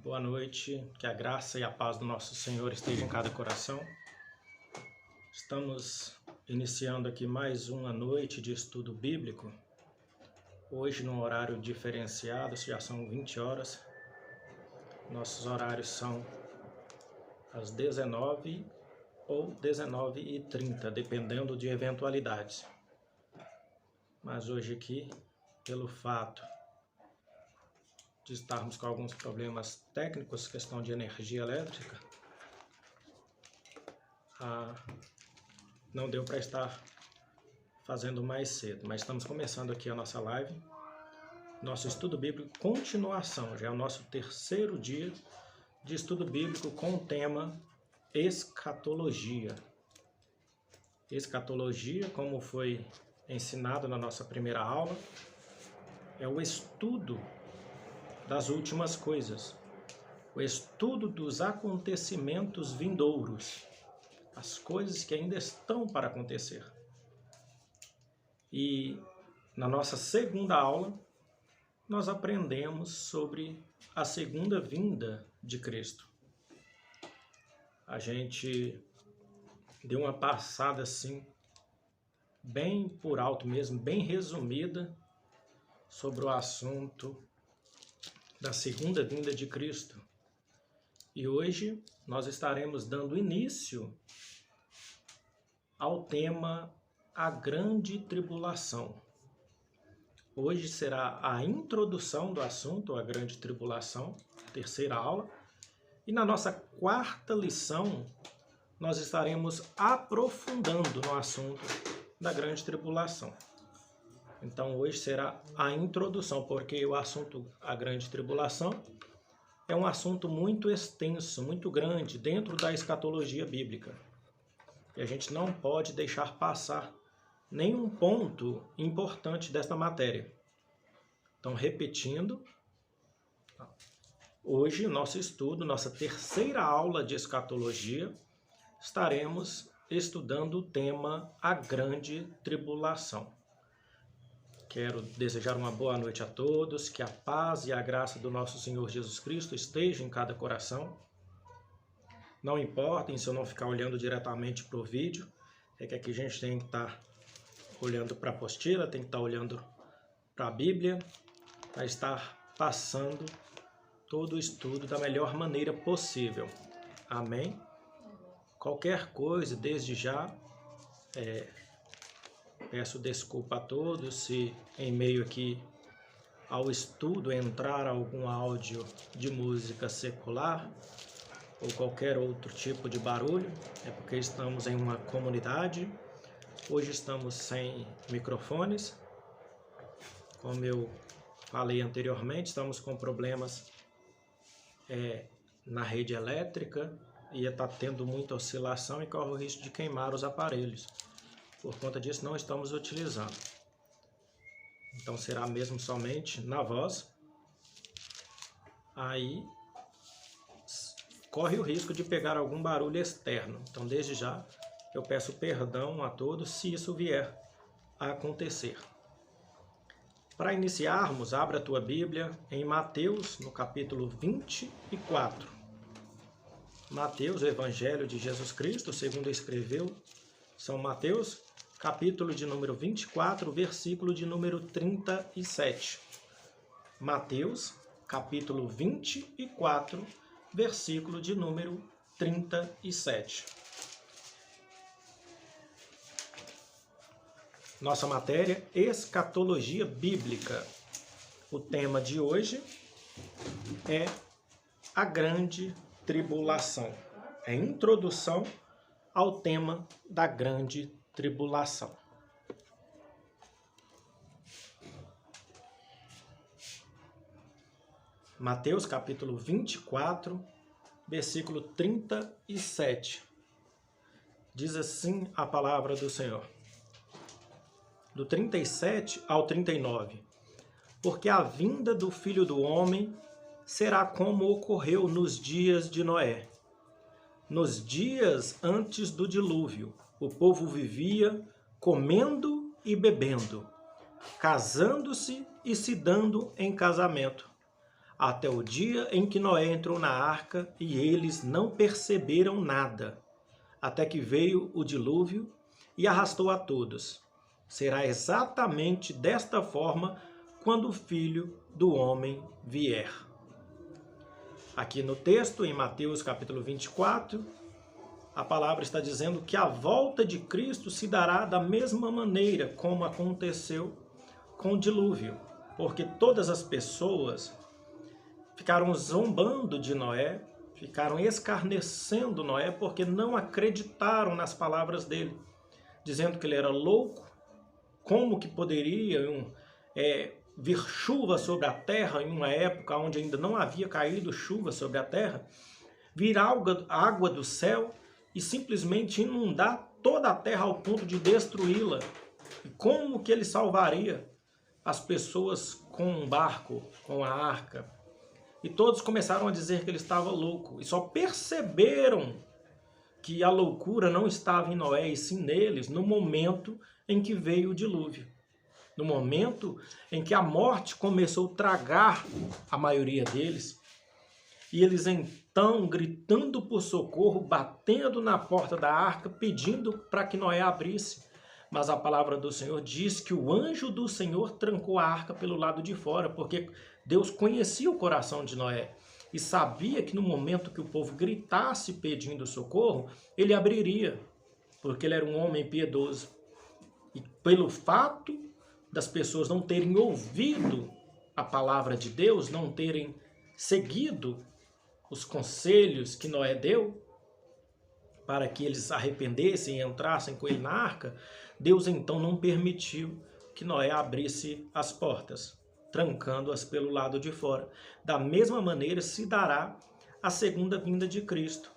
Boa noite, que a graça e a paz do nosso Senhor esteja em cada coração. Estamos iniciando aqui mais uma noite de estudo bíblico. Hoje num horário diferenciado, já são 20 horas. Nossos horários são às 19 ou 19h30, dependendo de eventualidades. Mas hoje aqui, pelo fato de estarmos com alguns problemas técnicos, questão de energia elétrica, não deu para estar fazendo mais cedo, mas estamos começando aqui a nossa live, nosso estudo bíblico, continuação, já é o nosso terceiro dia de estudo bíblico com o tema escatologia. Escatologia, como foi ensinado na nossa primeira aula, é o estudo das últimas coisas, o estudo dos acontecimentos vindouros, as coisas que ainda estão para acontecer. E na nossa segunda aula, nós aprendemos sobre a segunda vinda de Cristo. A gente deu uma passada assim, bem por alto mesmo, bem resumida, sobre o assunto da segunda vinda de Cristo. E hoje nós estaremos dando início ao tema A Grande Tribulação. Hoje será a introdução do assunto, a Grande Tribulação, terceira aula. E na nossa quarta lição, nós estaremos aprofundando no assunto da Grande Tribulação. Então hoje será a introdução, porque o assunto, a Grande Tribulação, é um assunto muito extenso, muito grande, dentro da escatologia bíblica. E a gente não pode deixar passar nenhum ponto importante desta matéria. Então, repetindo, hoje, nosso estudo, nossa terceira aula de escatologia, estaremos estudando o tema A Grande Tribulação. Quero desejar uma boa noite a todos, que a paz e a graça do nosso Senhor Jesus Cristo estejam em cada coração. Não importem se eu não ficar olhando diretamente para o vídeo, é que aqui a gente tem que estar olhando para a apostila, tem que estar olhando para a Bíblia, para estar passando todo o estudo da melhor maneira possível. Amém? Qualquer coisa, desde já, peço desculpa a todos se em meio aqui ao estudo entrar algum áudio de música secular ou qualquer outro tipo de barulho, é porque estamos em uma comunidade. Hoje estamos sem microfones, como eu falei anteriormente, estamos com problemas na rede elétrica e está tendo muita oscilação e corre o risco de queimar os aparelhos. Por conta disso, não estamos utilizando. Então, será mesmo somente na voz. Aí, corre o risco de pegar algum barulho externo. Então, desde já, eu peço perdão a todos se isso vier a acontecer. Para iniciarmos, abra a tua Bíblia em Mateus, no capítulo 24. Mateus, o Evangelho de Jesus Cristo, segundo escreveu São Mateus, capítulo de número 24, versículo de número 37. Mateus, capítulo 24, versículo de número 37. Nossa matéria, escatologia bíblica. O tema de hoje é a Grande Tribulação. É a introdução ao tema da Grande Tribulação. Mateus capítulo 24, versículo 37. Diz assim a palavra do Senhor. Do 37 ao 39. Porque a vinda do Filho do Homem será como ocorreu nos dias de Noé. Nos dias antes do dilúvio, o povo vivia comendo e bebendo, casando-se e se dando em casamento, até o dia em que Noé entrou na arca, e eles não perceberam nada, até que veio o dilúvio e arrastou a todos. Será exatamente desta forma quando o Filho do Homem vier. Aqui no texto, em Mateus capítulo 24, a palavra está dizendo que a volta de Cristo se dará da mesma maneira como aconteceu com o dilúvio, porque todas as pessoas ficaram zombando de Noé, ficaram escarnecendo Noé, porque não acreditaram nas palavras dele, dizendo que ele era louco. Como que poderia vir chuva sobre a terra em uma época onde ainda não havia caído chuva sobre a terra, vir água do céu e simplesmente inundar toda a terra ao ponto de destruí-la? E como que ele salvaria as pessoas com um barco, com a arca? E todos começaram a dizer que ele estava louco, e só perceberam que a loucura não estava em Noé, e sim neles, no momento em que veio o dilúvio. No momento em que a morte começou a tragar a maioria deles, e eles então, gritando por socorro, batendo na porta da arca, pedindo para que Noé abrisse. Mas a palavra do Senhor diz que o anjo do Senhor trancou a arca pelo lado de fora, porque Deus conhecia o coração de Noé e sabia que no momento que o povo gritasse pedindo socorro, ele abriria, porque ele era um homem piedoso. E pelo fato das pessoas não terem ouvido a palavra de Deus, não terem seguido os conselhos que Noé deu para que eles se arrependessem e entrassem com ele na arca, Deus então não permitiu que Noé abrisse as portas, trancando-as pelo lado de fora. Da mesma maneira se dará a segunda vinda de Cristo,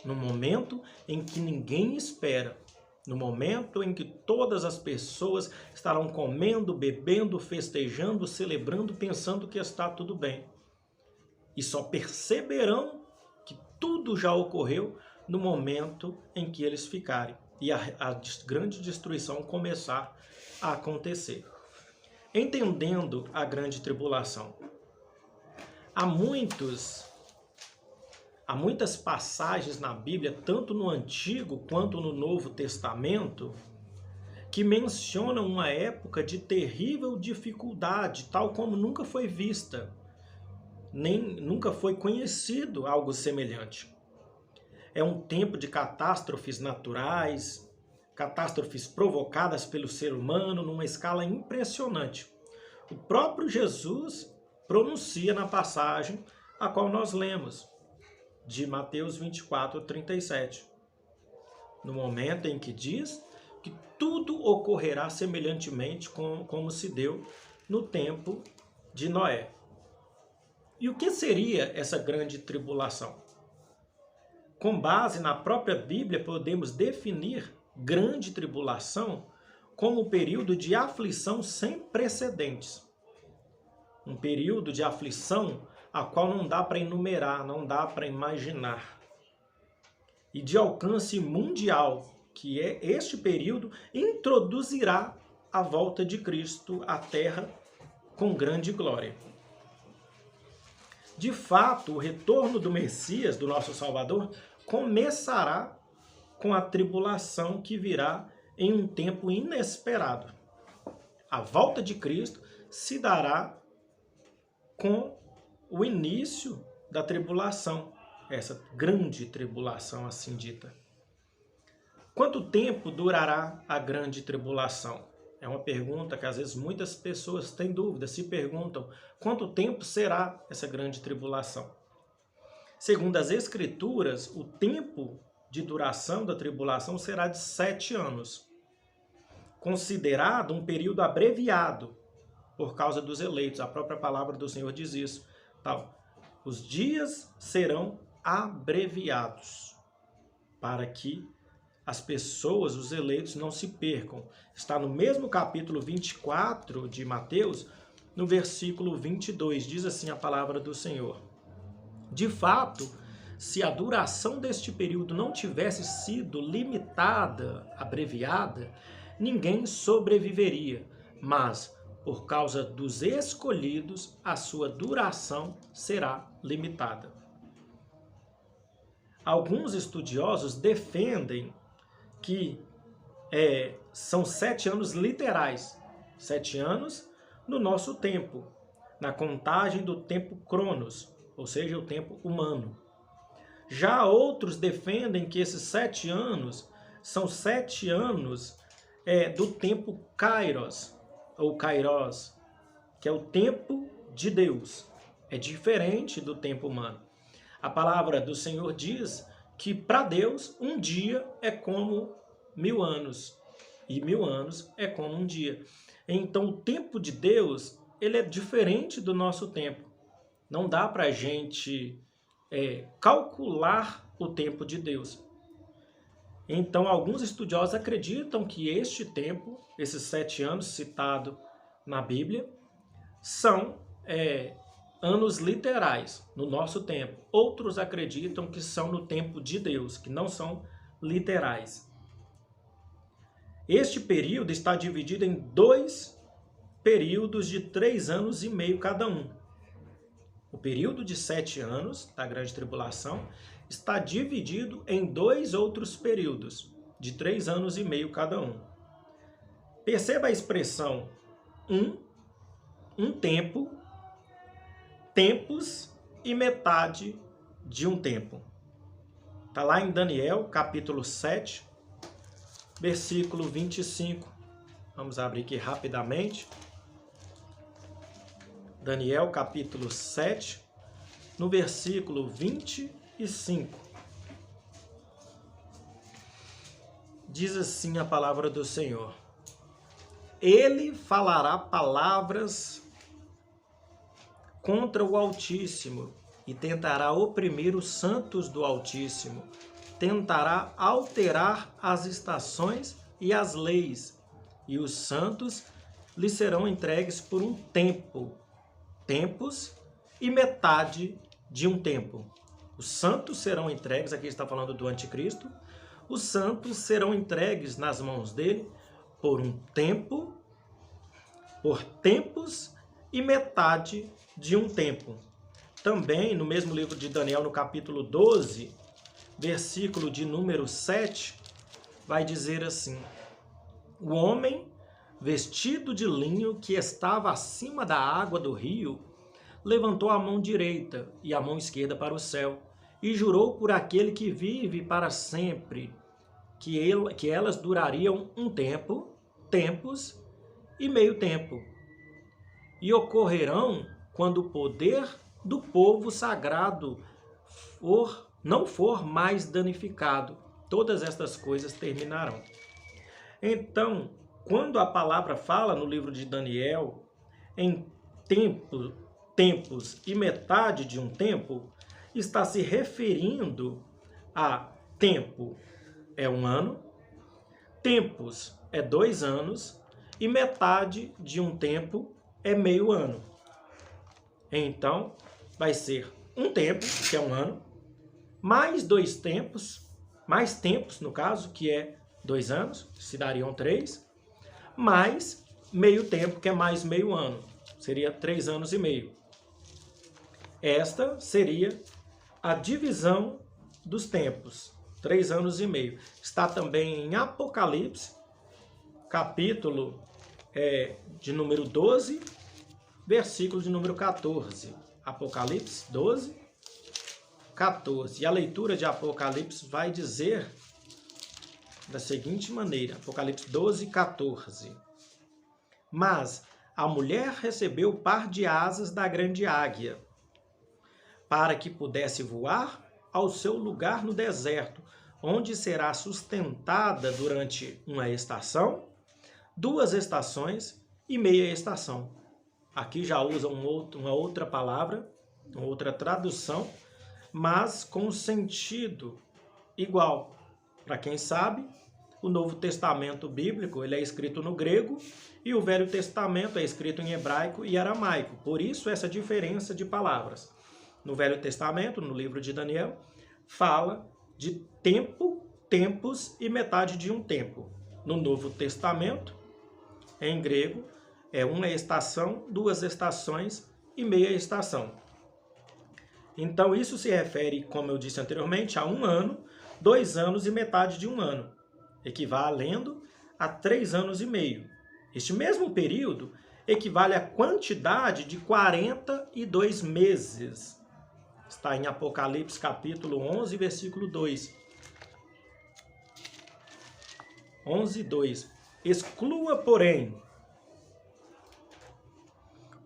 no momento em que ninguém espera, no momento em que todas as pessoas estarão comendo, bebendo, festejando, celebrando, pensando que está tudo bem. E só perceberão que tudo já ocorreu no momento em que eles ficarem e a grande destruição começar a acontecer. Entendendo a grande tribulação, há muitas passagens na Bíblia, tanto no Antigo quanto no Novo Testamento, que mencionam uma época de terrível dificuldade, tal como nunca foi vista, nem nunca foi conhecido algo semelhante. É um tempo de catástrofes naturais, catástrofes provocadas pelo ser humano numa escala impressionante. O próprio Jesus pronuncia na passagem a qual nós lemos, de Mateus 24, 37. No momento em que diz que tudo ocorrerá semelhantemente como se deu no tempo de Noé. E o que seria essa grande tribulação? Com base na própria Bíblia, podemos definir grande tribulação como um período de aflição sem precedentes. Um período de aflição a qual não dá para enumerar, não dá para imaginar. E de alcance mundial, que é este período, introduzirá a volta de Cristo à Terra com grande glória. De fato, o retorno do Messias, do nosso Salvador, começará com a tribulação que virá em um tempo inesperado. A volta de Cristo se dará com o início da tribulação, essa grande tribulação assim dita. Quanto tempo durará a grande tribulação? É uma pergunta que às vezes muitas pessoas têm dúvida, se perguntam quanto tempo será essa grande tribulação. Segundo as Escrituras, o tempo de duração da tribulação será de 7 anos, considerado um período abreviado por causa dos eleitos. A própria palavra do Senhor diz isso. Os dias serão abreviados para que as pessoas, os eleitos, não se percam. Está no mesmo capítulo 24 de Mateus, no versículo 22, diz assim a palavra do Senhor. De fato, se a duração deste período não tivesse sido limitada, abreviada, ninguém sobreviveria, mas por causa dos escolhidos, a sua duração será limitada. Alguns estudiosos defendem que são 7 anos literais, 7 anos no nosso tempo, na contagem do tempo cronos, ou seja, o tempo humano. Já outros defendem que esses 7 anos são 7 anos do tempo kairos, ou kairos, que é o tempo de Deus. É diferente do tempo humano. A palavra do Senhor diz que para Deus um dia é como 1000 anos, e 1000 anos é como um dia. Então o tempo de Deus, ele é diferente do nosso tempo. Não dá para a gente calcular o tempo de Deus. Então alguns estudiosos acreditam que este tempo, esses 7 anos citados na Bíblia, são anos literais, no nosso tempo. Outros acreditam que são no tempo de Deus, que não são literais. Este período está dividido em 2 períodos de 3 anos e meio cada um. O período de 7 anos da Grande Tribulação está dividido em 2 outros períodos de 3 anos e meio cada um. Perceba a expressão um tempo, tempos e metade de um tempo. Está lá em Daniel, capítulo 7, versículo 25. Vamos abrir aqui rapidamente. Daniel, capítulo 7, no versículo 25. Diz assim a palavra do Senhor: Ele falará palavras contra o Altíssimo e tentará oprimir os santos do Altíssimo. Tentará alterar as estações e as leis, e os santos lhe serão entregues por um tempo, tempos e metade de um tempo. Os santos serão entregues, aqui está falando do anticristo, os santos serão entregues nas mãos dele por um tempo, por tempos e metade de um tempo. Também no mesmo livro de Daniel, no capítulo 12, versículo de número 7, vai dizer assim: O homem vestido de linho que estava acima da água do rio levantou a mão direita e a mão esquerda para o céu e jurou por aquele que vive para sempre que elas durariam um tempo, tempos e meio tempo, e ocorrerão quando o poder do povo sagrado não for mais danificado. Todas estas coisas terminarão. Então, quando a palavra fala no livro de Daniel em tempos e metade de um tempo, está se referindo a tempo é 1 ano, tempos é 2 anos e metade de um tempo é meio ano. Então, vai ser um tempo, que é 1 ano, mais 2 tempos, mais tempos no caso, que é 2 anos, se dariam 3, mais meio tempo, que é mais meio ano, seria 3 anos e meio. Esta seria a divisão dos tempos, 3 anos e meio. Está também em Apocalipse, capítulo de número 12, versículo de número 14. Apocalipse 12, 14. E a leitura de Apocalipse vai dizer da seguinte maneira, Apocalipse 12, 14. Mas a mulher recebeu o par de asas da grande águia, para que pudesse voar ao seu lugar no deserto, onde será sustentada durante uma estação, 2 estações e meia estação. Aqui já usa uma outra palavra, uma outra tradução, mas com sentido igual. Para quem sabe, o Novo Testamento bíblico ele é escrito no grego e o Velho Testamento é escrito em hebraico e aramaico. Por isso essa diferença de palavras. No Velho Testamento, no livro de Daniel, fala de tempo, tempos e metade de um tempo. No Novo Testamento, em grego, É uma estação, 2 estações e meia estação. Então isso se refere, como eu disse anteriormente, a 1 ano, 2 anos e metade de 1 ano, equivalendo a 3 anos e meio. Este mesmo período equivale à quantidade de 42 meses. Está em Apocalipse capítulo 11, versículo 2. 11:2. Exclua, porém,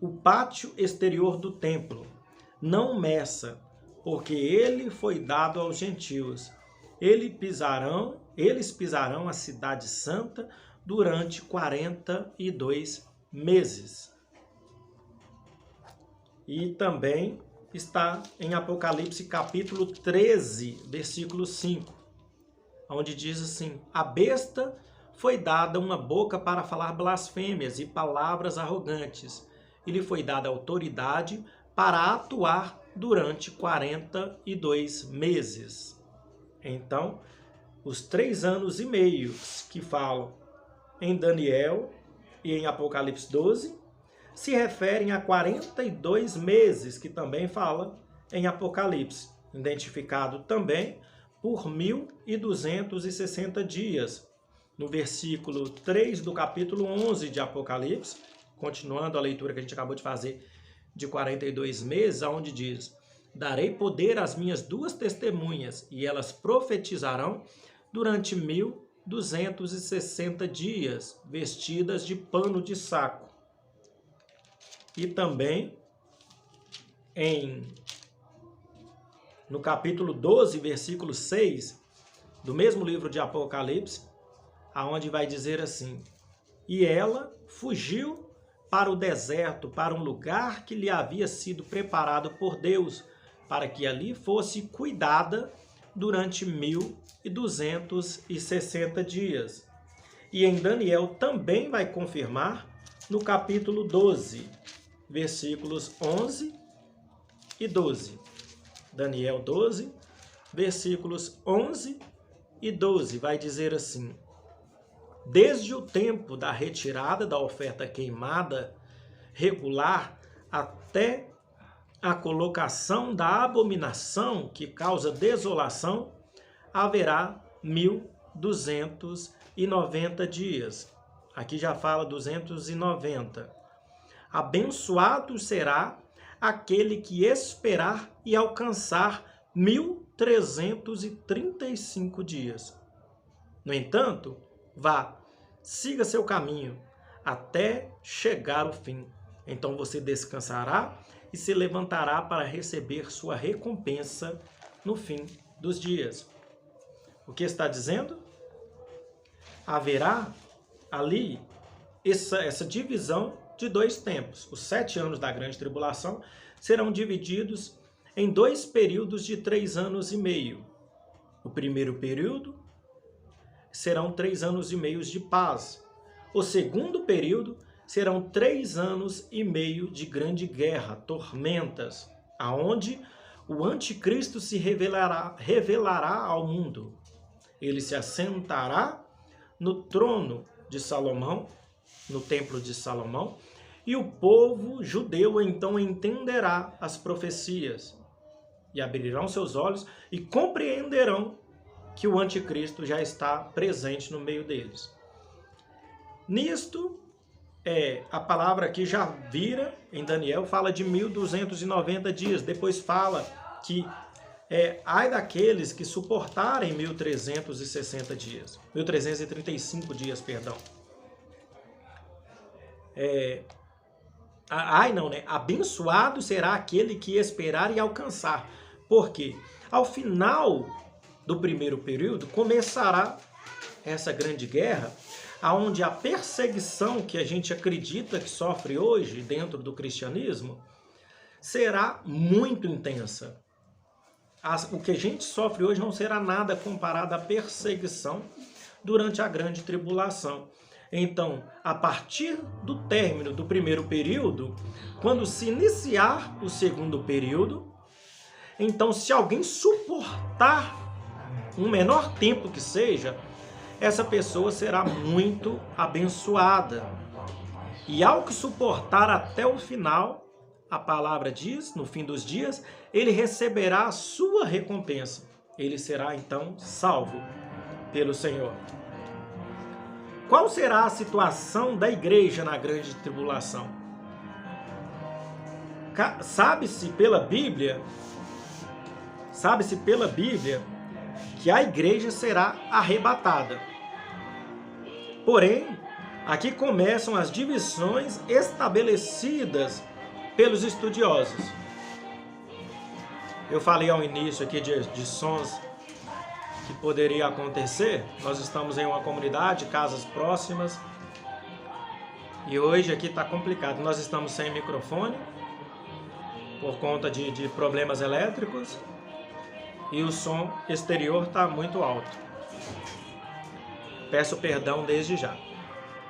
o pátio exterior do templo. Não meça, porque ele foi dado aos gentios. Eles pisarão a cidade santa durante 42 meses. E também está em Apocalipse capítulo 13, versículo 5, onde diz assim: a besta foi dada uma boca para falar blasfêmias e palavras arrogantes, e lhe foi dada autoridade para atuar durante 42 meses. Então, os 3 anos e meio que falam em Daniel e em Apocalipse 12 se referem a 42 meses que também fala em Apocalipse, identificado também por 1.260 dias. No versículo 3 do capítulo 11 de Apocalipse, continuando a leitura que a gente acabou de fazer de 42 meses, onde diz: darei poder às minhas 2 testemunhas, e elas profetizarão durante 1.260 dias, vestidas de pano de saco. E também no capítulo 12, versículo 6, do mesmo livro de Apocalipse, aonde vai dizer assim: e ela fugiu para o deserto, para um lugar que lhe havia sido preparado por Deus, para que ali fosse cuidada durante 1.260 dias. E em Daniel também vai confirmar no capítulo 12, versículos 11 e 12. Daniel 12, versículos 11 e 12, vai dizer assim: desde o tempo da retirada da oferta queimada regular até a colocação da abominação que causa desolação, haverá 1.290 dias. Aqui já fala 290. Abençoado será aquele que esperar e alcançar 1.335 dias. No entanto, vá, siga seu caminho até chegar ao fim. Então você descansará e se levantará para receber sua recompensa no fim dos dias. O que está dizendo? Haverá ali essa divisão de 2 tempos. Os 7 anos da grande tribulação serão divididos em 2 períodos de 3 anos e meio. O primeiro período serão 3 anos e meio de paz. O segundo período serão 3 anos e meio de grande guerra, tormentas, aonde o anticristo se revelará ao mundo. Ele se assentará no trono de Salomão, no templo de Salomão, e o povo judeu então entenderá as profecias e abrirão seus olhos e compreenderão que o anticristo já está presente no meio deles. Nisto, a palavra aqui já vira, em Daniel, fala de 1.290 dias. Depois fala que ai daqueles que suportarem 1.360 dias. 1.335 dias, perdão. Abençoado será aquele que esperar e alcançar. Porque ao final do primeiro período começará essa grande guerra, onde a perseguição que a gente acredita que sofre hoje dentro do cristianismo será muito intensa. O que a gente sofre hoje não será nada comparado à perseguição durante a grande tribulação. Então, a partir do término do primeiro período, quando se iniciar o segundo período, então se alguém suportar um menor tempo que seja, essa pessoa será muito abençoada. E ao que suportar até o final, a palavra diz, no fim dos dias, ele receberá a sua recompensa. Ele será então salvo pelo Senhor. Qual será a situação da igreja na grande tribulação? Sabe-se pela Bíblia que a igreja será arrebatada. Porém, aqui começam as divisões estabelecidas pelos estudiosos. Eu falei ao início aqui de sons que poderia acontecer. Nós estamos em uma comunidade, casas próximas, e hoje aqui está complicado. Nós estamos sem microfone por conta de problemas elétricos e o som exterior está muito alto. Peço perdão desde já.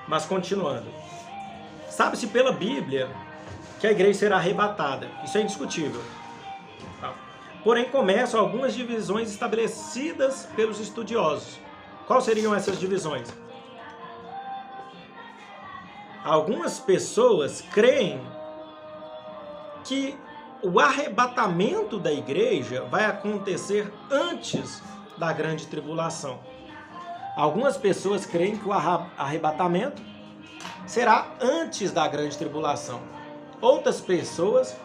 Mas continuando. Sabe-se pela Bíblia que a igreja será arrebatada. Isso é indiscutível. Porém, começam algumas divisões estabelecidas pelos estudiosos. Quais seriam essas divisões? Algumas pessoas creem que o arrebatamento da igreja vai acontecer antes da grande tribulação. Algumas pessoas creem que o arrebatamento será antes da grande tribulação. Outras pessoas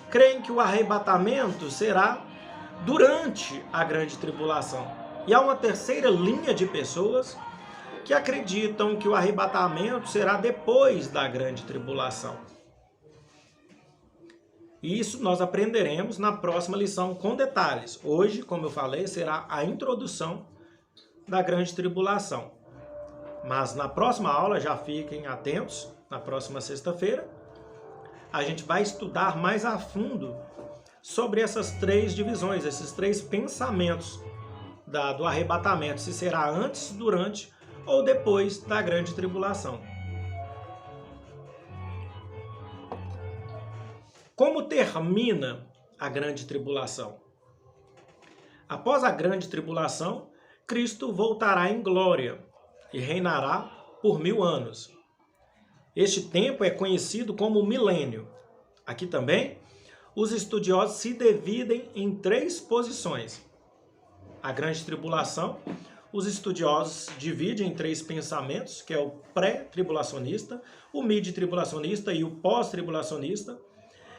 creem que o arrebatamento será durante a grande tribulação. E há uma terceira linha de pessoas que acreditam que o arrebatamento será depois da grande tribulação. E isso nós aprenderemos na próxima lição com detalhes. Hoje, como eu falei, será a introdução da grande tribulação. Mas na próxima aula, já fiquem atentos, na próxima sexta-feira, a gente vai estudar mais a fundo sobre essas três divisões, esses três pensamentos do arrebatamento, se será antes, durante ou depois da grande tribulação. Como termina a grande tribulação? Após a grande tribulação, Cristo voltará em glória e reinará por 1000 anos. Este tempo é conhecido como milênio. Aqui também, os estudiosos se dividem em 3 posições. A grande tribulação, os estudiosos dividem em 3 pensamentos, que é o pré-tribulacionista, o mid-tribulacionista e o pós-tribulacionista.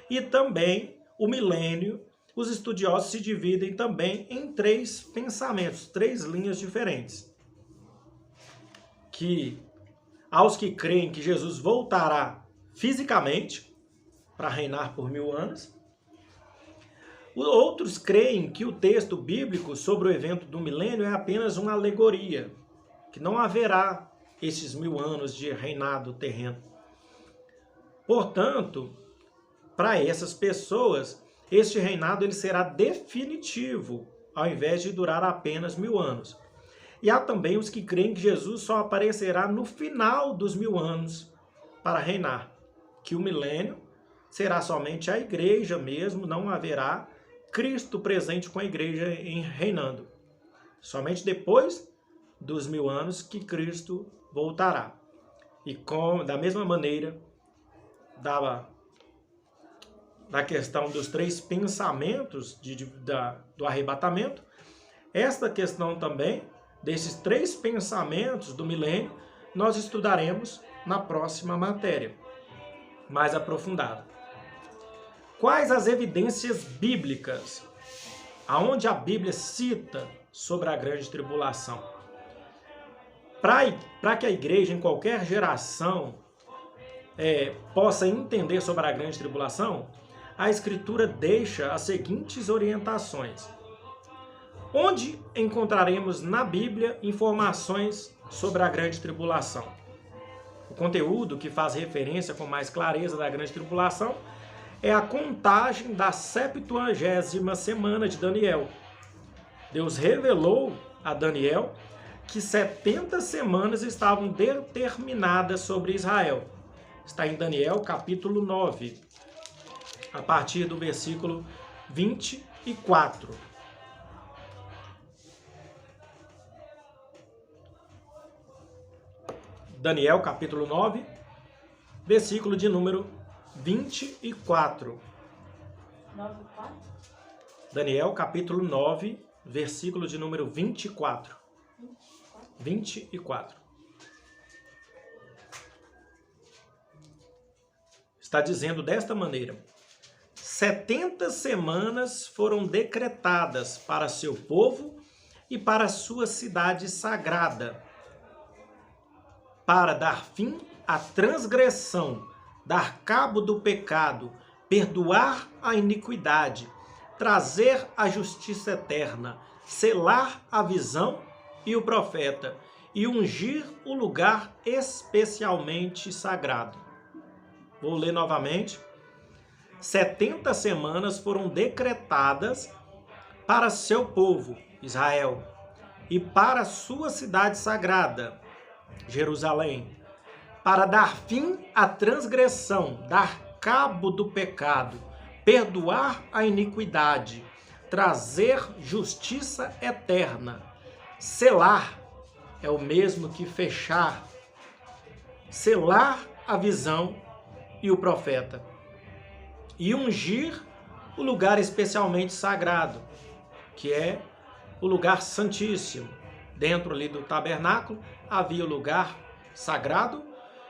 E também o milênio, os estudiosos se dividem também em 3 pensamentos, 3 linhas diferentes. Que aos que creem que Jesus voltará fisicamente para reinar por 1000 anos, outros creem que o texto bíblico sobre o evento do milênio é apenas uma alegoria, que não haverá esses 1000 anos de reinado terreno. Portanto, para essas pessoas, este reinado ele será definitivo, ao invés de durar apenas 1000 anos. E há também os que creem que Jesus só aparecerá no final dos 1000 anos para reinar, que o milênio será somente a igreja mesmo, não haverá Cristo presente com a igreja reinando. Somente depois dos 1000 anos que Cristo voltará. E da mesma maneira, da questão dos 3 pensamentos do arrebatamento, esta questão também, desses 3 pensamentos do milênio, nós estudaremos na próxima matéria, mais aprofundada. Quais as evidências bíblicas, aonde a Bíblia cita sobre a grande tribulação? Para que a igreja, em qualquer geração, possa entender sobre a grande tribulação, a Escritura deixa as seguintes orientações. Onde encontraremos na Bíblia informações sobre a grande tribulação? O conteúdo que faz referência com mais clareza da grande tribulação é a contagem da 70ª semana de Daniel. Deus revelou a Daniel que 70 semanas estavam determinadas sobre Israel. Está em Daniel capítulo 9, a partir do versículo 24. Daniel capítulo 9, versículo de número 24. 9:4? Daniel, capítulo 9, versículo de número 24. 24. Está dizendo desta maneira: 70 semanas foram decretadas para seu povo e para sua cidade sagrada, para dar fim à transgressão, dar cabo do pecado, perdoar a iniquidade, trazer a justiça eterna, selar a visão e o profeta, e ungir o lugar especialmente sagrado. Vou ler novamente. 70 semanas foram decretadas para seu povo, Israel, e para sua cidade sagrada, Jerusalém, para dar fim à transgressão, dar cabo do pecado, perdoar a iniquidade, trazer justiça eterna. Selar é o mesmo que fechar. Selar a visão e o profeta. E ungir o lugar especialmente sagrado, que é o lugar santíssimo. Dentro ali do tabernáculo havia o lugar sagrado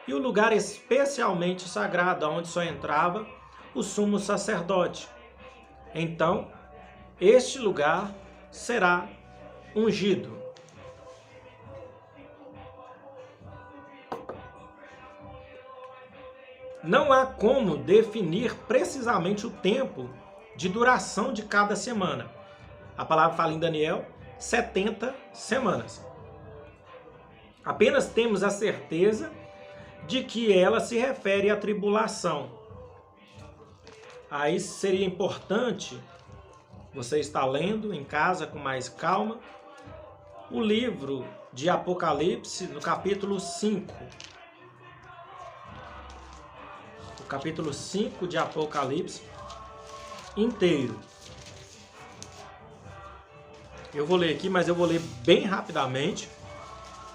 e o lugar especialmente sagrado, onde só entrava o sumo sacerdote. Então, este lugar será ungido. Não há como definir precisamente o tempo de duração de cada semana. A palavra fala em Daniel 70 semanas. Apenas temos a certeza de que ela se refere à tribulação. Aí seria importante você estar lendo em casa com mais calma o livro de Apocalipse, no capítulo 5. O capítulo 5 de Apocalipse inteiro. Eu vou ler aqui, mas eu vou ler bem rapidamente.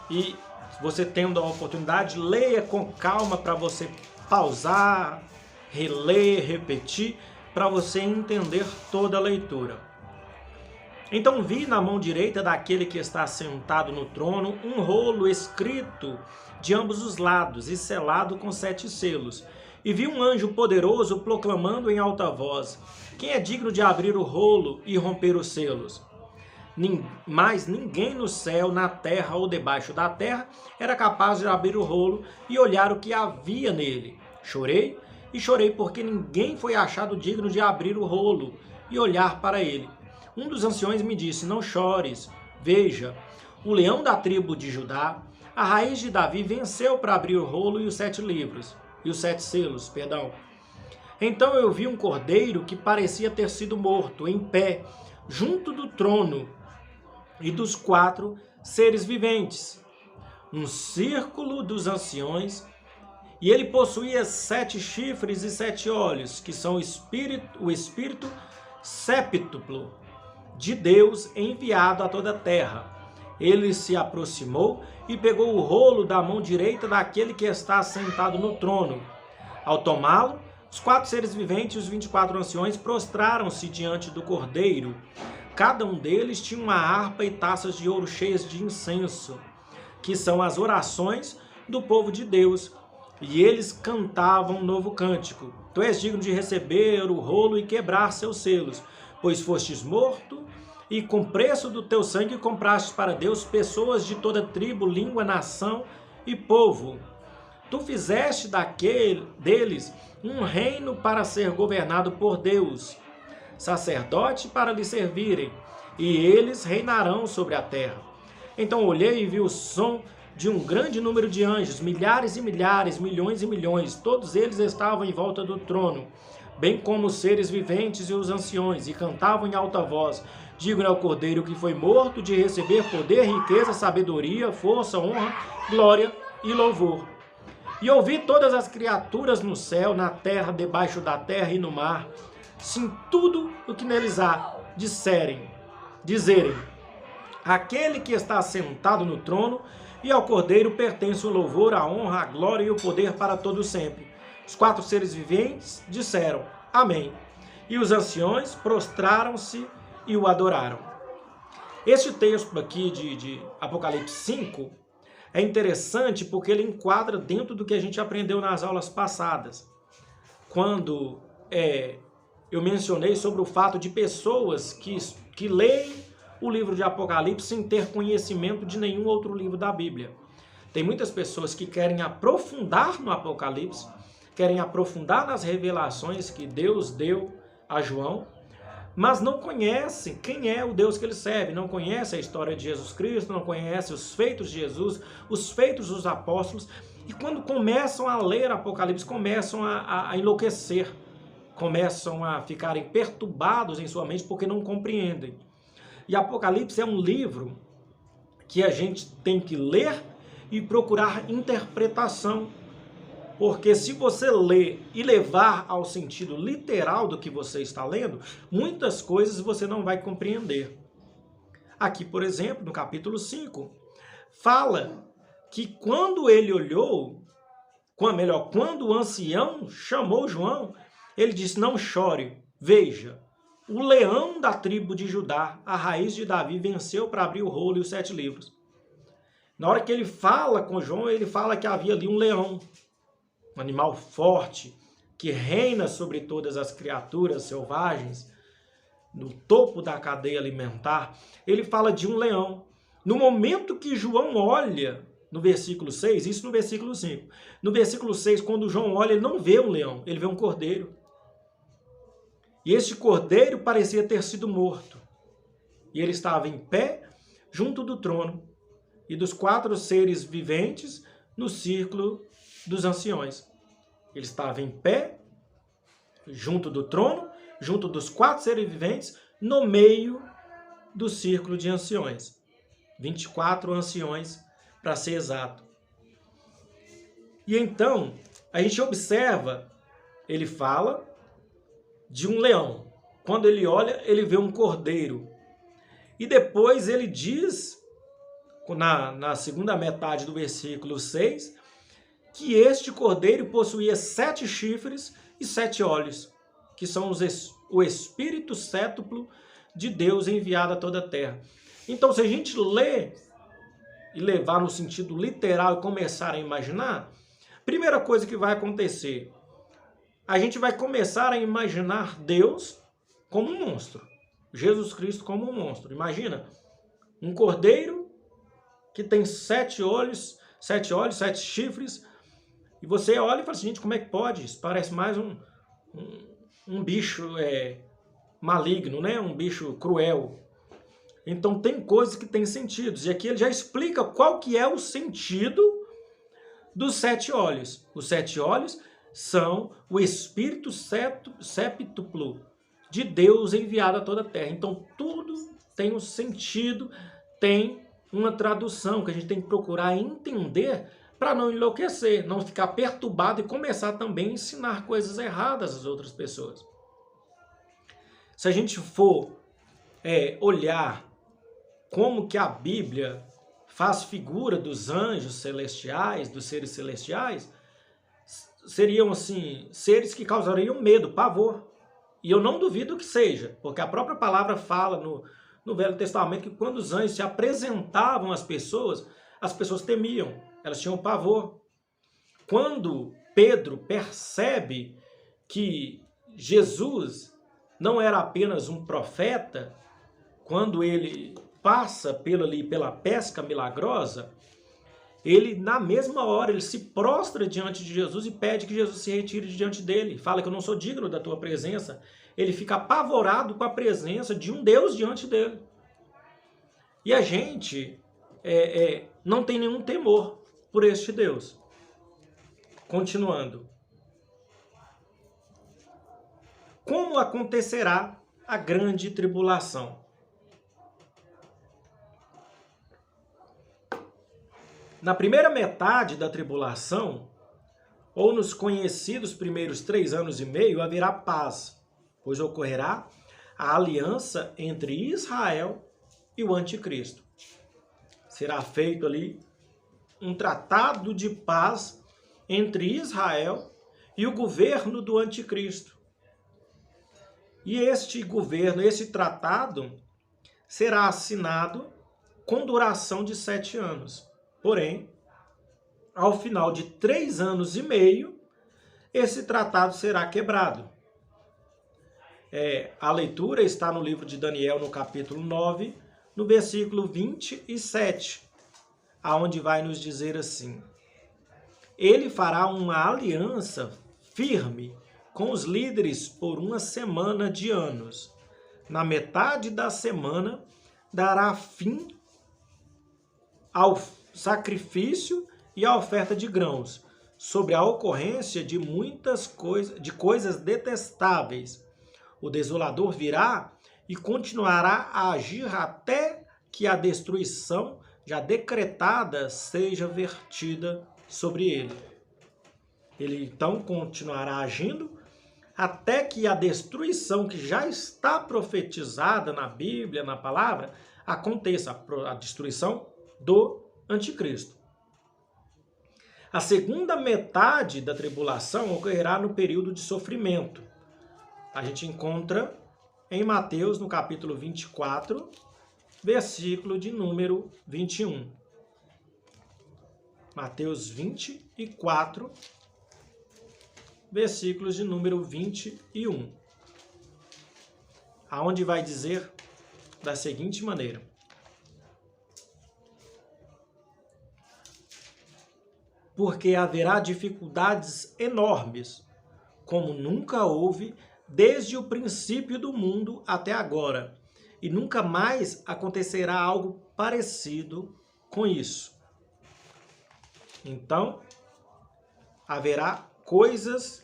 E você tendo a oportunidade, leia com calma para você pausar, reler, repetir, para você entender toda a leitura. Então vi na mão direita daquele que está sentado no trono um rolo escrito de ambos os lados e selado com 7 selos. E vi um anjo poderoso proclamando em alta voz: quem é digno de abrir o rolo e romper os selos? Mas ninguém no céu, na terra ou debaixo da terra era capaz de abrir o rolo e olhar o que havia nele. Chorei e chorei porque ninguém foi achado digno de abrir o rolo e olhar para ele. Um dos anciões me disse: não chores, veja, o leão da tribo de Judá, a raiz de Davi, venceu para abrir o rolo e os 7 livros, e os 7 selos, perdão. Então eu vi um cordeiro que parecia ter sido morto, em pé, junto do trono e dos 4 seres viventes, um círculo dos anciões, e ele possuía 7 chifres e 7 olhos, que são o espírito séptuplo de Deus enviado a toda a terra. Ele se aproximou e pegou o rolo da mão direita daquele que está sentado no trono. Ao tomá-lo, os 4 seres viventes e os 24 anciões prostraram-se diante do cordeiro. Cada um deles tinha uma harpa e taças de ouro cheias de incenso, que são as orações do povo de Deus. E eles cantavam um novo cântico: tu és digno de receber o rolo e quebrar seus selos, pois fostes morto, e com preço do teu sangue compraste para Deus pessoas de toda tribo, língua, nação e povo. Tu fizeste deles um reino para ser governado por Deus, sacerdote para lhe servirem, e eles reinarão sobre a terra. Então olhei e vi o som de um grande número de anjos, milhares e milhares, milhões e milhões. Todos eles estavam em volta do trono, bem como os seres viventes e os anciões, e cantavam em alta voz: digno é o cordeiro que foi morto de receber poder, riqueza, sabedoria, força, honra, glória e louvor. E ouvi todas as criaturas no céu, na terra, debaixo da terra e no mar, sim, tudo o que neles há, dizerem: aquele que está sentado no trono e ao cordeiro pertence o louvor, a honra, a glória e o poder para todo sempre. Os 4 seres viventes disseram: Amém. E os anciões prostraram-se e o adoraram. Este texto aqui de Apocalipse 5 é interessante porque ele enquadra dentro do que a gente aprendeu nas aulas passadas. Quando eu mencionei sobre o fato de pessoas que leem o livro de Apocalipse sem ter conhecimento de nenhum outro livro da Bíblia. Tem muitas pessoas que querem aprofundar no Apocalipse, querem aprofundar nas revelações que Deus deu a João, mas não conhecem quem é o Deus que ele serve, não conhecem a história de Jesus Cristo, não conhecem os feitos de Jesus, os feitos dos apóstolos, e quando começam a ler Apocalipse, começam a enlouquecer, começam a ficarem perturbados em sua mente porque não compreendem. E Apocalipse é um livro que a gente tem que ler e procurar interpretação. Porque se você ler e levar ao sentido literal do que você está lendo, muitas coisas você não vai compreender. Aqui, por exemplo, no capítulo 5, fala que quando ele olhou, quando o ancião chamou João, ele disse: não chore, veja, o leão da tribo de Judá, a raiz de Davi, venceu para abrir o rolo e os 7 livros. Na hora que ele fala com João, ele fala que havia ali um leão, um animal forte, que reina sobre todas as criaturas selvagens, no topo da cadeia alimentar. Ele fala de um leão. No momento que João olha, no versículo 6, isso no versículo 5, no versículo 6, quando João olha, ele não vê um leão, ele vê um cordeiro. E este cordeiro parecia ter sido morto. E ele estava em pé, junto do trono, e dos 4 seres viventes no círculo dos anciões. Ele estava em pé, junto do trono, junto dos 4 seres viventes, no meio do círculo de anciões. 24 anciões, para ser exato. E então, a gente observa, ele fala de um leão. Quando ele olha, ele vê um cordeiro. E depois ele diz, na segunda metade do versículo 6, que este cordeiro possuía 7 chifres e 7 olhos, que são o Espírito Sétuplo de Deus enviado a toda a terra. Então, se a gente ler e levar no sentido literal e começar a imaginar, primeira coisa que vai acontecer, a gente vai começar a imaginar Deus como um monstro, Jesus Cristo como um monstro. Imagina, um cordeiro que tem 7 olhos, 7 chifres, e você olha e fala assim: gente, como é que pode? Isso parece mais um bicho maligno, né? Um bicho cruel. Então tem coisas que têm sentidos. E aqui ele já explica qual que é o sentido dos 7 olhos. Os 7 olhos são o Espírito Sétuplo de Deus enviado a toda a terra. Então tudo tem um sentido, tem uma tradução que a gente tem que procurar entender para não enlouquecer, não ficar perturbado e começar também a ensinar coisas erradas às outras pessoas. Se a gente for olhar como que a Bíblia faz figura dos anjos celestiais, dos seres celestiais, seriam assim, seres que causariam medo, pavor. E eu não duvido que seja, porque a própria palavra fala no Velho Testamento que quando os anjos se apresentavam às pessoas temiam, elas tinham pavor. Quando Pedro percebe que Jesus não era apenas um profeta, quando ele passa pela pesca milagrosa, ele, na mesma hora, ele se prostra diante de Jesus e pede que Jesus se retire de diante dele. Fala que eu não sou digno da tua presença. Ele fica apavorado com a presença de um Deus diante dele. E a gente não tem nenhum temor por este Deus. Continuando. Como acontecerá a grande tribulação? Na primeira metade da tribulação, ou nos conhecidos primeiros 3 anos e meio, haverá paz, pois ocorrerá a aliança entre Israel e o anticristo. Será feito ali um tratado de paz entre Israel e o governo do anticristo. E este governo, esse tratado, será assinado com duração de 7 anos. Porém, ao final de 3 anos e meio, esse tratado será quebrado. A leitura está no livro de Daniel, no capítulo 9, no versículo 27, aonde vai nos dizer assim: ele fará uma aliança firme com os líderes por 1 semana de anos. Na metade da semana, dará fim ao sacrifício e à oferta de grãos, sobre a ocorrência de muitas coisas detestáveis. O desolador virá e continuará a agir até que a destruição já decretada seja vertida sobre ele. Ele então continuará agindo até que a destruição que já está profetizada na Bíblia, na palavra, aconteça, a destruição do anticristo. A segunda metade da tribulação ocorrerá no período de sofrimento. A gente encontra em Mateus, no capítulo 24, versículo de número 21. Mateus 24, versículos de número 21. Aonde vai dizer da seguinte maneira: porque haverá dificuldades enormes, como nunca houve desde o princípio do mundo até agora, e nunca mais acontecerá algo parecido com isso. Então, haverá coisas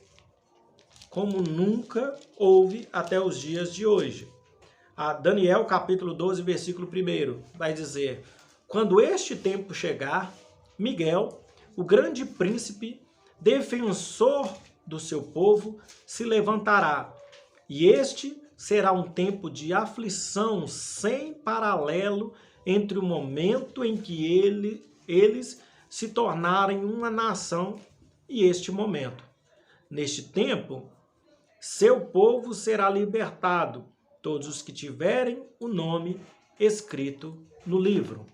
como nunca houve até os dias de hoje. A Daniel, capítulo 12, versículo 1, vai dizer: quando este tempo chegar, Miguel, o grande príncipe, defensor do seu povo, se levantará, e este será um tempo de aflição sem paralelo entre o momento em que eles se tornarem uma nação e este momento. Neste tempo, seu povo será libertado, todos os que tiverem o nome escrito no livro.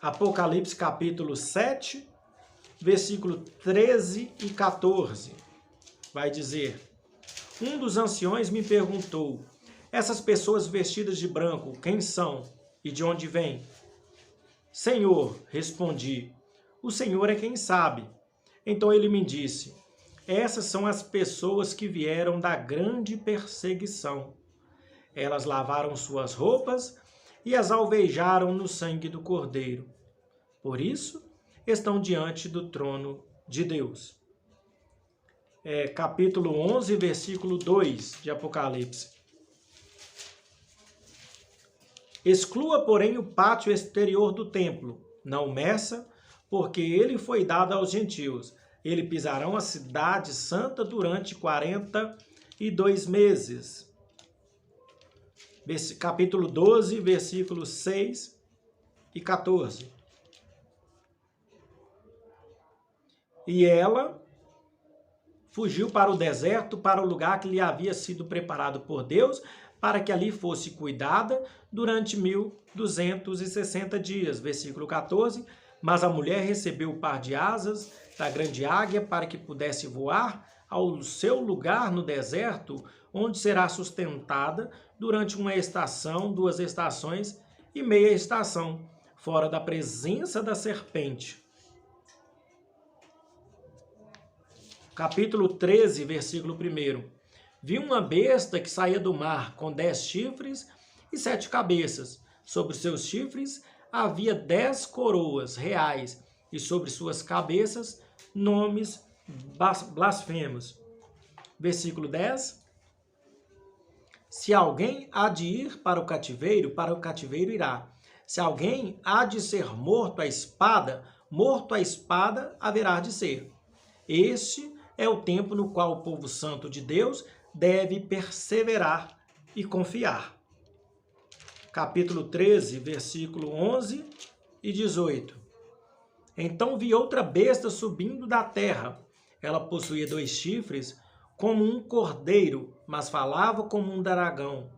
Apocalipse capítulo 7, versículo 13 e 14, vai dizer: um dos anciões me perguntou: essas pessoas vestidas de branco, quem são e de onde vêm? Senhor, respondi, o Senhor é quem sabe. Então ele me disse: essas são as pessoas que vieram da grande perseguição. Elas lavaram suas roupas e as alvejaram no sangue do Cordeiro. Por isso, estão diante do trono de Deus. Capítulo 11, versículo 2 de Apocalipse. Exclua, porém, o pátio exterior do templo, não meça, porque ele foi dado aos gentios. Eles pisarão a cidade santa durante 42 meses. Capítulo 12, versículos 6 e 14. E ela fugiu para o deserto, para o lugar que lhe havia sido preparado por Deus, para que ali fosse cuidada durante 1260 dias. Versículo 14. Mas a mulher recebeu o par de asas da grande águia para que pudesse voar ao seu lugar no deserto, onde será sustentada durante 1 estação, 2 estações e meia estação, fora da presença da serpente. Capítulo 13, versículo 1. Vi uma besta que saía do mar, com 10 chifres e 7 cabeças. Sobre seus chifres havia 10 coroas reais, e sobre suas cabeças nomes blasfemos. Versículo 10. Se alguém há de ir para o cativeiro irá. Se alguém há de ser morto à espada haverá de ser. Este é o tempo no qual o povo santo de Deus deve perseverar e confiar. Capítulo 13, versículo 11 e 18. Então vi outra besta subindo da terra. ela possuía 2 chifres, como um cordeiro, mas falava como um dragão.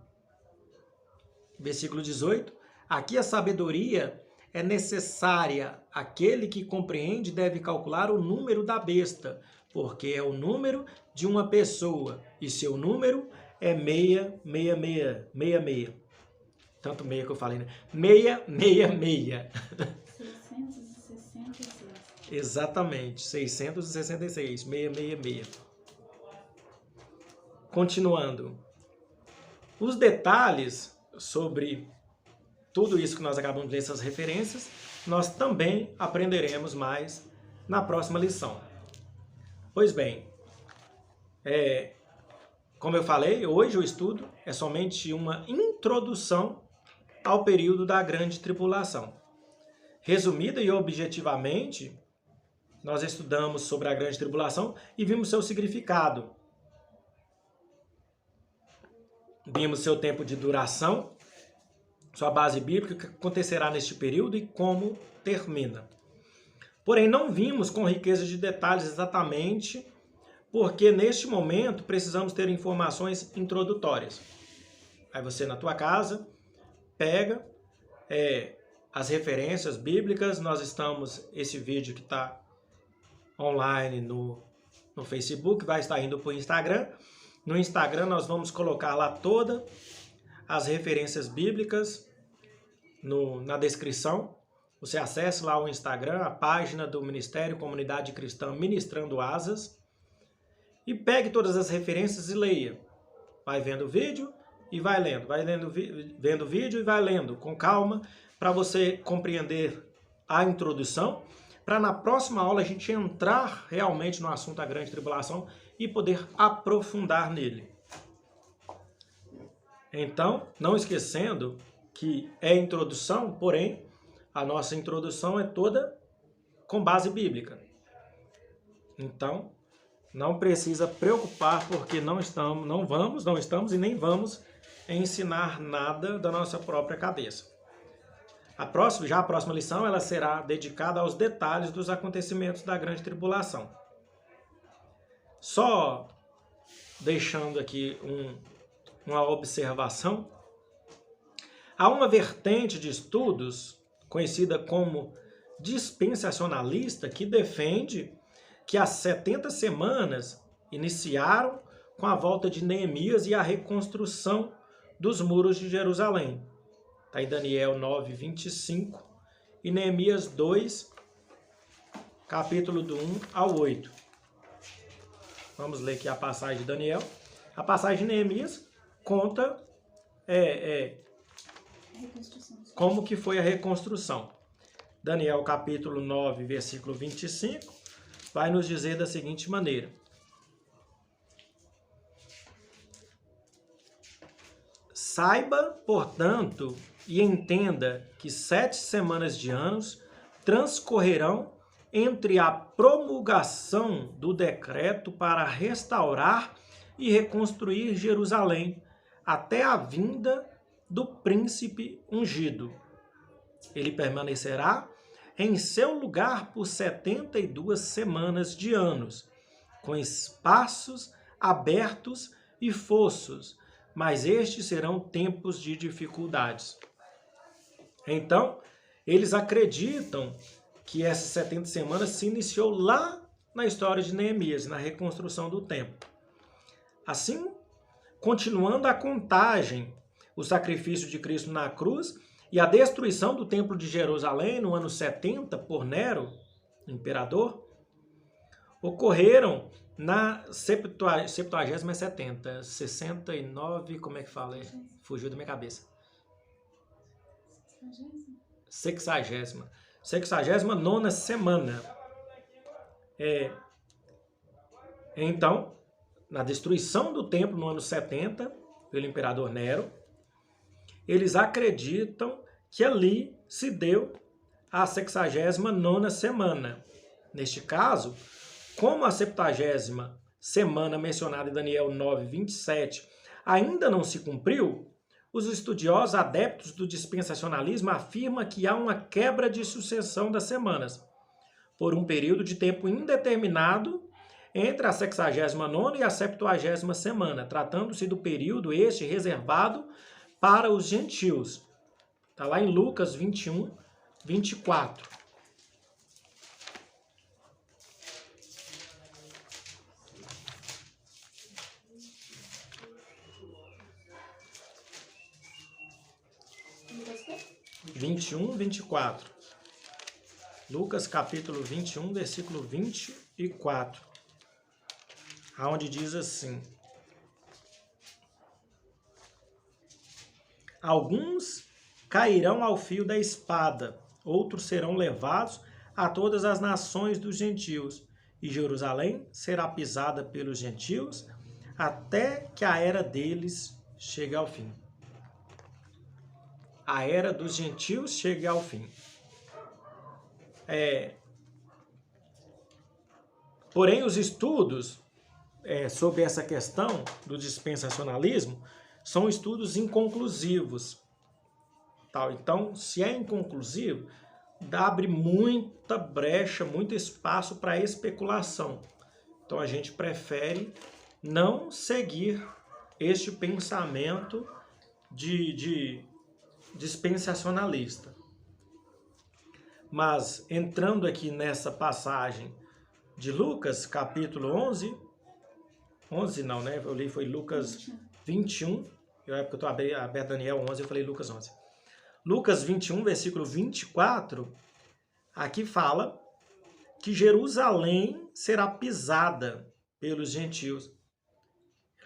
Versículo 18. Aqui a sabedoria é necessária. Aquele que compreende deve calcular o número da besta, porque é o número de uma pessoa, e seu número é 666. Tanto meia que eu falei, né? 666. 666. Exatamente, 666, 666. Continuando. Os detalhes sobre tudo isso que nós acabamos de ler, essas referências, nós também aprenderemos mais na próxima lição. Pois bem, como eu falei, hoje o estudo é somente uma introdução ao período da Grande Tribulação. Resumida e objetivamente, nós estudamos sobre a Grande Tribulação e vimos seu significado. Vimos seu tempo de duração, sua base bíblica, o que acontecerá neste período e como termina. Porém, não vimos com riqueza de detalhes exatamente, porque neste momento precisamos ter informações introdutórias. Aí você na tua casa pega as referências bíblicas. Nós estamos, esse vídeo que está online no Facebook, vai estar indo para o Instagram. No Instagram nós vamos colocar lá todas as referências bíblicas na descrição. Você acesse lá o Instagram, a página do Ministério Comunidade Cristã Ministrando Asas, e pegue todas as referências e leia. Vai vendo o vídeo e vai lendo, vendo o vídeo e vai lendo com calma, para você compreender a introdução, para na próxima aula a gente entrar realmente no assunto da Grande Tribulação e poder aprofundar nele. Então, não esquecendo que é introdução, porém, a nossa introdução é toda com base bíblica. Então, não precisa preocupar, porque não estamos e nem vamos ensinar nada da nossa própria cabeça. A próxima lição ela será dedicada aos detalhes dos acontecimentos da Grande Tribulação. Só deixando aqui uma observação, há uma vertente de estudos conhecida como dispensacionalista que defende que as 70 semanas iniciaram com a volta de Neemias e a reconstrução dos muros de Jerusalém. Está em Daniel 9, 25 e Neemias 2, capítulo do 1 ao 8. Vamos ler aqui a passagem de Daniel. A passagem de Neemias conta como que foi a reconstrução. Daniel capítulo 9, versículo 25, vai nos dizer da seguinte maneira. Saiba, portanto, e entenda que 7 semanas de anos transcorrerão entre a promulgação do decreto para restaurar e reconstruir Jerusalém até a vinda do príncipe ungido. Ele permanecerá em seu lugar por 72 semanas de anos, com espaços abertos e fossos, mas estes serão tempos de dificuldades. Então, eles acreditam que essas 70 semanas se iniciou lá na história de Neemias, na reconstrução do templo. Assim, continuando a contagem, o sacrifício de Cristo na cruz e a destruição do templo de Jerusalém no ano 70 por Nero, imperador, ocorreram na 69, como é que fala? Fugiu da minha cabeça. 69ª semana. Então, na destruição do templo no ano 70, pelo imperador Nero, eles acreditam que ali se deu a 69ª semana. Neste caso, como a 70ª semana mencionada em Daniel 9, 27 ainda não se cumpriu, os estudiosos adeptos do dispensacionalismo afirmam que há uma quebra de sucessão das semanas, por um período de tempo indeterminado, entre a 69ª e a 70ª semana, tratando-se do período este reservado para os gentios. Está lá em Lucas 21, 24. Lucas quê? 21, 24. Lucas capítulo 21, versículo 24. Aonde diz assim: alguns cairão ao fio da espada, outros serão levados a todas as nações dos gentios, e Jerusalém será pisada pelos gentios até que a era deles chegue ao fim. A era dos gentios chegue ao fim. Porém, os estudos sobre essa questão do dispensacionalismo são estudos inconclusivos. Então, se é inconclusivo, abre muita brecha, muito espaço para especulação. Então, a gente prefere não seguir este pensamento de dispensacionalista. Mas, entrando aqui nessa passagem de Lucas, capítulo 11 não, né? Eu li, foi Lucas 21. Na época eu estou aberto Daniel 11, eu falei Lucas 11. Lucas 21, versículo 24, aqui fala que Jerusalém será pisada pelos gentios.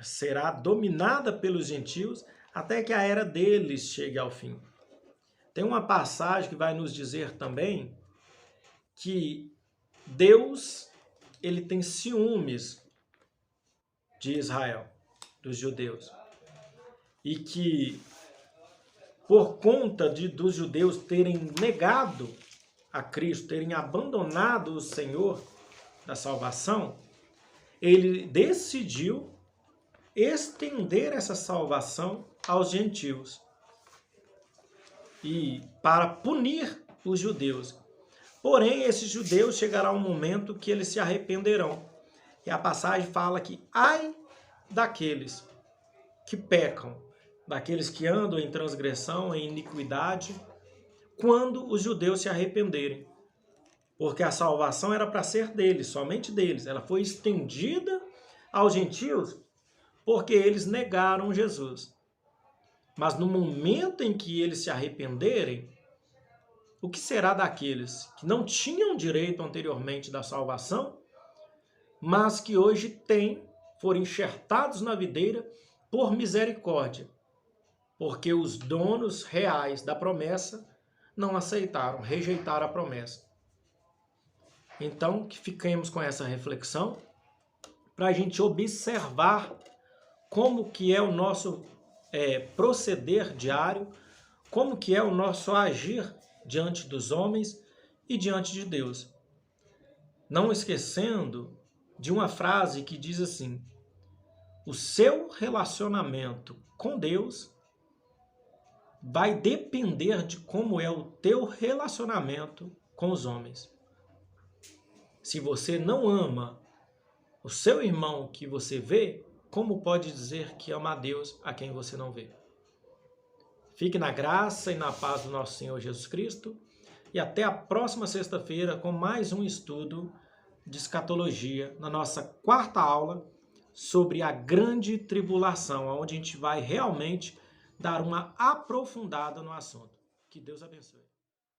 Será dominada pelos gentios até que a era deles chegue ao fim. Tem uma passagem que vai nos dizer também que Deus, ele tem ciúmes de Israel, dos judeus. E que, por conta dos judeus terem negado a Cristo, terem abandonado o Senhor da salvação, ele decidiu estender essa salvação aos gentios. E para punir os judeus. Porém, esses judeus chegará um momento que eles se arrependerão. E a passagem fala que ai daqueles que pecam, daqueles que andam em transgressão, em iniquidade, quando os judeus se arrependerem. Porque a salvação era para ser deles, somente deles. Ela foi estendida aos gentios porque eles negaram Jesus. Mas no momento em que eles se arrependerem, o que será daqueles que não tinham direito anteriormente da salvação, mas que hoje foram enxertados na videira por misericórdia, porque os donos reais da promessa não aceitaram, rejeitaram a promessa. Então, que fiquemos com essa reflexão para a gente observar como que é o nosso proceder diário, como que é o nosso agir diante dos homens e diante de Deus. Não esquecendo de uma frase que diz assim: o seu relacionamento com Deus vai depender de como é o teu relacionamento com os homens. Se você não ama o seu irmão que você vê, como pode dizer que ama a Deus a quem você não vê? Fique na graça e na paz do nosso Senhor Jesus Cristo e até a próxima sexta-feira com mais um estudo de escatologia na nossa 4ª aula sobre a grande tribulação, onde a gente vai realmente dar uma aprofundada no assunto. Que Deus abençoe.